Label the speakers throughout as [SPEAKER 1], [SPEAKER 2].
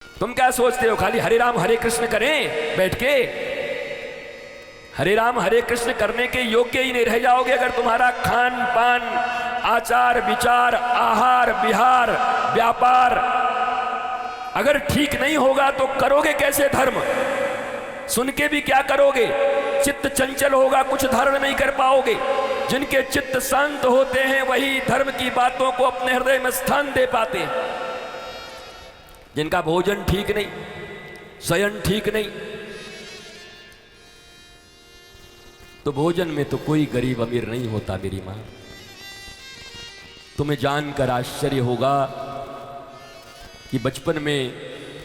[SPEAKER 1] तुम क्या सोचते हो खाली हरे राम हरे कृष्ण करें बैठ के? हरे राम हरे कृष्ण करने के योग्य ही नहीं रह जाओगे अगर तुम्हारा खान पान, आचार विचार, आहार विहार, व्यापार अगर ठीक नहीं होगा तो करोगे कैसे धर्म? सुन के भी क्या करोगे? चित्त चंचल होगा, कुछ धारण नहीं कर पाओगे। जिनके चित्त शांत होते हैं वही धर्म की बातों को अपने हृदय में स्थान दे पाते हैं। जिनका भोजन ठीक नहीं, शयन ठीक नहीं, तो भोजन में तो कोई गरीब अमीर नहीं होता मेरी मां। तुम्हें जानकर आश्चर्य होगा कि बचपन में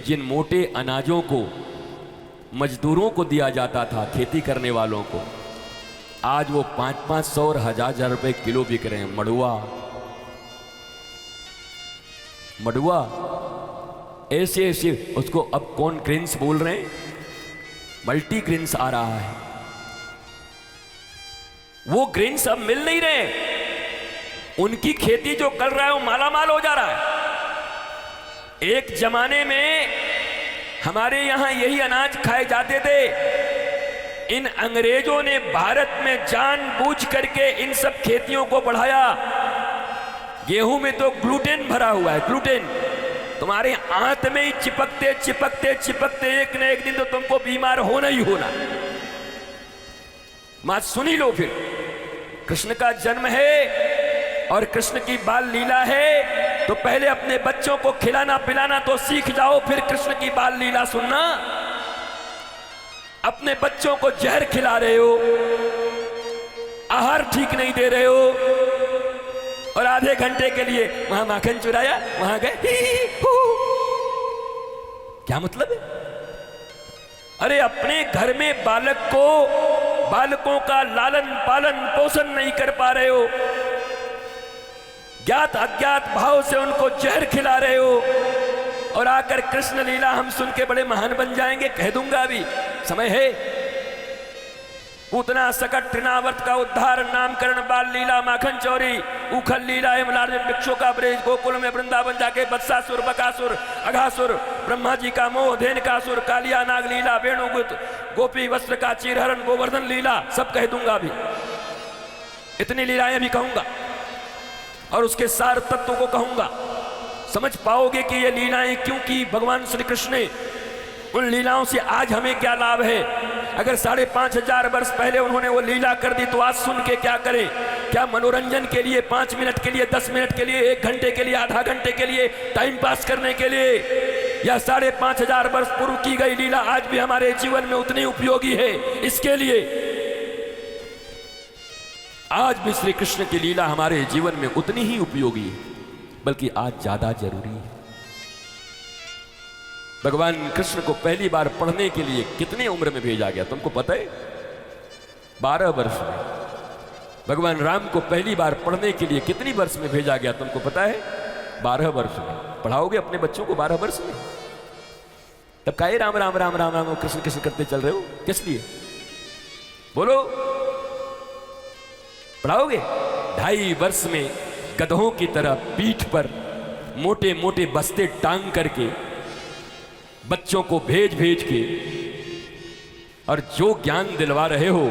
[SPEAKER 1] जिन मोटे अनाजों को मजदूरों को दिया जाता था, खेती करने वालों को, आज वो 500-500 और 1000 रुपए किलो बिक रहे हैं। मड़ुआ ऐसे ऐसे उसको अब कौन ग्रेन्स बोल रहे हैं, मल्टी ग्रेन्स आ रहा है। वो ग्रेन्स अब मिल नहीं रहे। उनकी खेती जो कर रहा है वो मालामाल हो जा रहा है। एक जमाने में हमारे यहां यही अनाज खाए जाते थे। इन अंग्रेजों ने भारत में जानबूझ करके इन सब खेतियों को बढ़ाया। गेहूं में तो ग्लूटेन भरा हुआ है, ग्लूटेन तुम्हारे आंत में ही चिपकते चिपकते चिपकते एक न एक दिन तो तुमको बीमार होना ही होना। बात सुनी लो फिर। कृष्ण का जन्म है और कृष्ण की बाल लीला है, तो पहले अपने बच्चों को खिलाना पिलाना तो सीख जाओ, फिर कृष्ण की बाल लीला सुनना। अपने बच्चों को जहर खिला रहे हो, आहार ठीक नहीं दे रहे हो, और आधे घंटे के लिए वहां माखन चुराया, वहां गए क्या मतलब है? अरे अपने घर में बालकों का लालन पालन पोषण नहीं कर पा रहे हो, ज्ञात अज्ञात भाव से उनको जहर खिला रहे हो, और आकर कृष्ण लीला हम सुन के बड़े महान बन जाएंगे। कह दूंगा अभी समय है। उतना सकट तृणावर्त का उद्धार, नामकरण, बाल लीला, माखन चोरी, उखल लीला, हिमलार्जुन भिक्षु का ब्रेज, गोकुल में वृंदावन जाके बत्सासुर, बकासुर, अघासुर, ब्रह्मा जी का मोह, धेनुकासुर, कालिया नाग लीला, वेणुगुत, गोपी वस्त्र का चीरहरण, गोवर्धन लीला, सब कह दूंगा अभी। इतनी लीलाएं भी कहूंगा और उसके सार तत्वों को कहूंगा। समझ पाओगे कि ये लीलाएं क्यों की भगवान श्री कृष्ण ने। उन लीलाओं से आज हमें क्या लाभ है? अगर 5,500 वर्ष पहले उन्होंने वो लीला कर दी तो आज सुन के क्या करें? क्या मनोरंजन के लिए 5 मिनट के लिए, 10 मिनट के लिए, 1 घंटे के लिए, आधा घंटे के लिए, टाइम पास करने के लिए, या 5,500 वर्ष पूर्व की गई लीला आज भी हमारे जीवन में उतनी उपयोगी है? इसके लिए आज भी श्री कृष्ण की लीला हमारे जीवन में उतनी ही उपयोगी है, बल्कि आज ज्यादा जरूरी है। भगवान कृष्ण को पहली बार पढ़ने के लिए कितने उम्र में भेजा गया तुमको पता है? 12 वर्ष में। भगवान राम को पहली बार पढ़ने के लिए कितनी वर्ष में भेजा गया तुमको पता है? 12 वर्ष में। पढ़ाओगे अपने बच्चों को 12 वर्ष में? तब काहे राम राम राम राम राम कृष्ण कृष्ण करते चल रहे हो? किस लिए बोलो? पढ़ाओगे? 2.5 वर्ष में गधों की तरह पीठ पर मोटे मोटे बस्ते टांग करके बच्चों को भेज भेज के, और जो ज्ञान दिलवा रहे हो,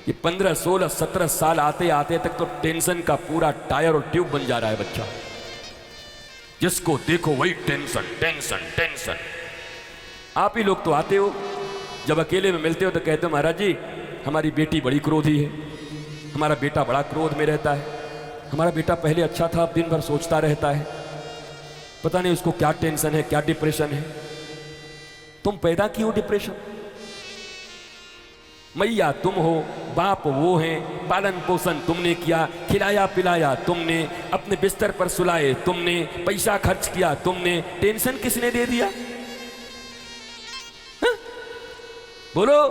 [SPEAKER 1] ये 15, 16, 17 साल आते आते तक तो टेंशन का पूरा टायर और ट्यूब बन जा रहा है बच्चा। जिसको देखो वही टेंशन टेंशन टेंशन। आप ही लोग तो आते हो, जब अकेले में मिलते हो तो कहते हो महाराज जी हमारी बेटी बड़ी क्रोधी है, हमारा बेटा बड़ा क्रोध में रहता है, हमारा बेटा पहले अच्छा था अब दिन भर सोचता रहता है, पता नहीं उसको क्या टेंशन है, क्या डिप्रेशन है। तुम पैदा क्यों डिप्रेशन? मैया तुम हो, बाप वो हैं, पालन पोषण तुमने किया, खिलाया पिलाया तुमने, अपने बिस्तर पर सुलाए तुमने, पैसा खर्च किया तुमने, टेंशन किसने दे दिया? हा? बोलो।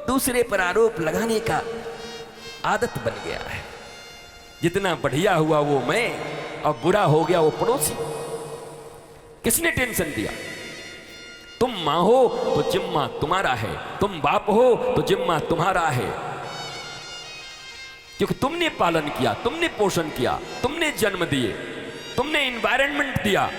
[SPEAKER 1] दूसरे पर आरोप लगाने का आदत बन गया है। जितना बढ़िया हुआ वो मैं, और बुरा हो गया वो पड़ोसी। किसने टेंशन दिया? तुम मां हो तो जिम्मा तुम्हारा है, तुम बाप हो तो जिम्मा तुम्हारा है, क्योंकि तुमने पालन किया, तुमने पोषण किया, तुमने जन्म दिए, तुमने एनवायरनमेंट दिया।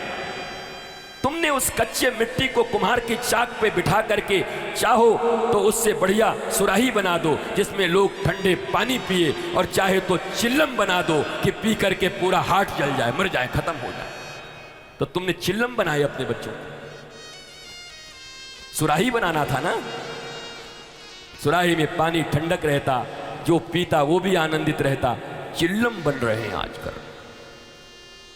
[SPEAKER 1] तुमने उस कच्चे मिट्टी को कुम्हार की चाक पे बिठा करके चाहो तो उससे बढ़िया सुराही बना दो जिसमें लोग ठंडे पानी पिए, और चाहे तो चिल्लम बना दो कि पी करके पूरा हार्ट जल जाए, मर जाए, खत्म हो जाए। तो तुमने चिल्लम बनाए अपने बच्चों को, सुराही बनाना था ना। सुराही में पानी ठंडक रहता, जो पीता वो भी आनंदित रहता। चिल्लम बन रहे हैं आजकल,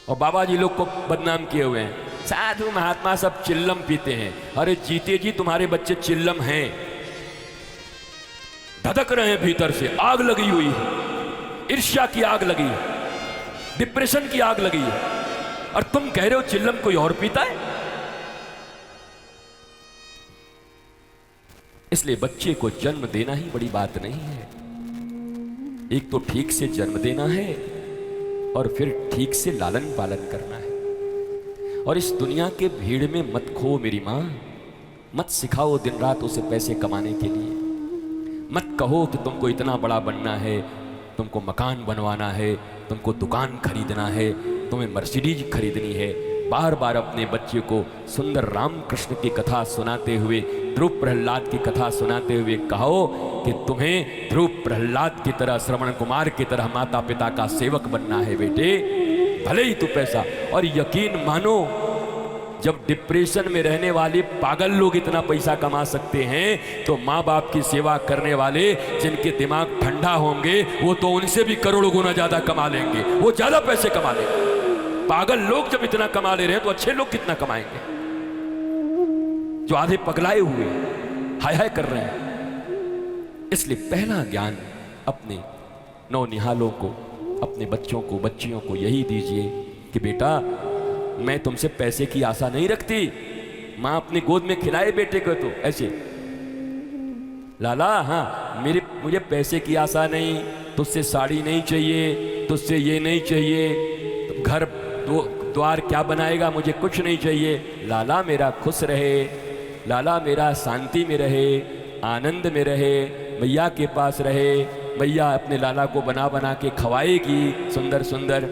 [SPEAKER 1] और बाबा जी लोग को बदनाम किए हुए हैं, साधु महात्मा सब चिल्लम पीते हैं। अरे जीते जी तुम्हारे बच्चे चिल्लम हैं, धधक रहे हैं, भीतर से आग लगी हुई है, ईर्ष्या की आग लगी है, डिप्रेशन की आग लगी है, और तुम कह रहे हो चिल्लम कोई और पीता है। इसलिए बच्चे को जन्म देना ही बड़ी बात नहीं है, एक तो ठीक से जन्म देना है और फिर ठीक से लालन पालन करना है। और इस दुनिया के भीड़ में मत खो मेरी माँ, मत सिखाओ दिन रात उसे पैसे कमाने के लिए। मत कहो कि तुमको इतना बड़ा बनना है, तुमको मकान बनवाना है, तुमको दुकान खरीदना है, तुम्हें मर्सिडीज खरीदनी है। बार बार अपने बच्चे को सुंदर रामकृष्ण की कथा सुनाते हुए, ध्रुव प्रहलाद की कथा सुनाते हुए कहो कि तुम्हें ध्रुव प्रहलाद की तरह, श्रवण कुमार की तरह माता पिता का सेवक बनना है बेटे, भले ही तू पैसा। और यकीन मानो, जब डिप्रेशन में रहने वाले पागल लोग इतना पैसा कमा सकते हैं, तो माँ बाप की सेवा करने वाले जिनके दिमाग ठंडा होंगे वो तो उनसे भी करोड़ों गुना ज्यादा कमा लेंगे, वो ज्यादा पैसे कमा लेंगे। पागल लोग जब इतना कमा ले रहे हैं तो अच्छे लोग कितना कमाएंगे, जो आधे पगलाए हुए हाय हाय कर रहे हैं। इसलिए पहला ज्ञान अपने नौनिहालों को, अपने बच्चों को, बच्चियों को यही दीजिए कि बेटा, मैं तुमसे पैसे की आशा नहीं रखती। माँ अपनी गोद में खिलाए बेटे को तो ऐसे, लाला हाँ मुझे पैसे की आशा नहीं, तुझसे साड़ी नहीं चाहिए, तुझसे ये नहीं चाहिए, घर द्वार क्या बनाएगा, मुझे कुछ नहीं चाहिए। लाला मेरा खुश रहे, लाला मेरा शांति में रहे, आनंद में रहे, मैया के पास रहे, मैया अपने लाला को बना बना के खवाएगी सुंदर सुंदर,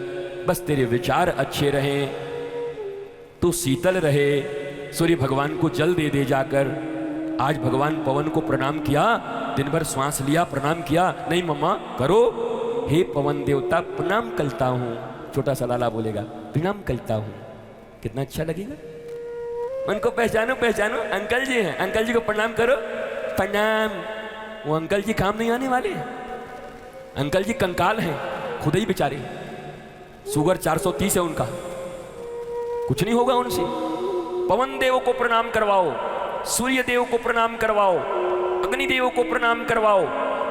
[SPEAKER 1] बस तेरे विचार अच्छे रहें, तू शीतल रहे, सूर्य भगवान को जल दे दे जाकर। आज भगवान पवन को प्रणाम किया, दिन भर श्वास लिया, प्रणाम किया, नहीं मम्मा करो, हे पवन देवता प्रणाम करता हूँ। छोटा सा लाला बोलेगा प्रणाम करता हूँ, कितना अच्छा लगेगा। उनको पहचानो पहचानो, अंकल जी हैं, अंकल जी को प्रणाम करो, प्रणाम। वो अंकल जी काम नहीं आने वाले, अंकल जी कंकाल हैं, खुद ही बेचारे, शुगर 430 है उनका, कुछ नहीं होगा उनसे। पवन देव को प्रणाम करवाओ, सूर्य देव को प्रणाम करवाओ, अग्निदेव को प्रणाम करवाओ,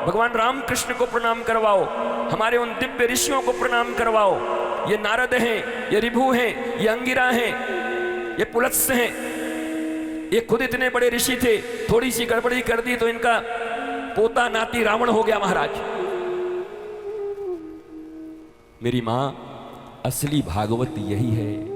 [SPEAKER 1] भगवान रामकृष्ण को प्रणाम करवाओ, हमारे उन दिव्य ऋषियों को प्रणाम करवाओ। ये नारद हैं, ये ऋभु हैं, ये अंगिरा हैं, ये पुलत्स्य हैं, ये खुद इतने बड़े ऋषि थे, थोड़ी सी गड़बड़ी कर दी तो इनका पोता नाती रावण हो गया महाराज। मेरी मां, असली भागवत यही है।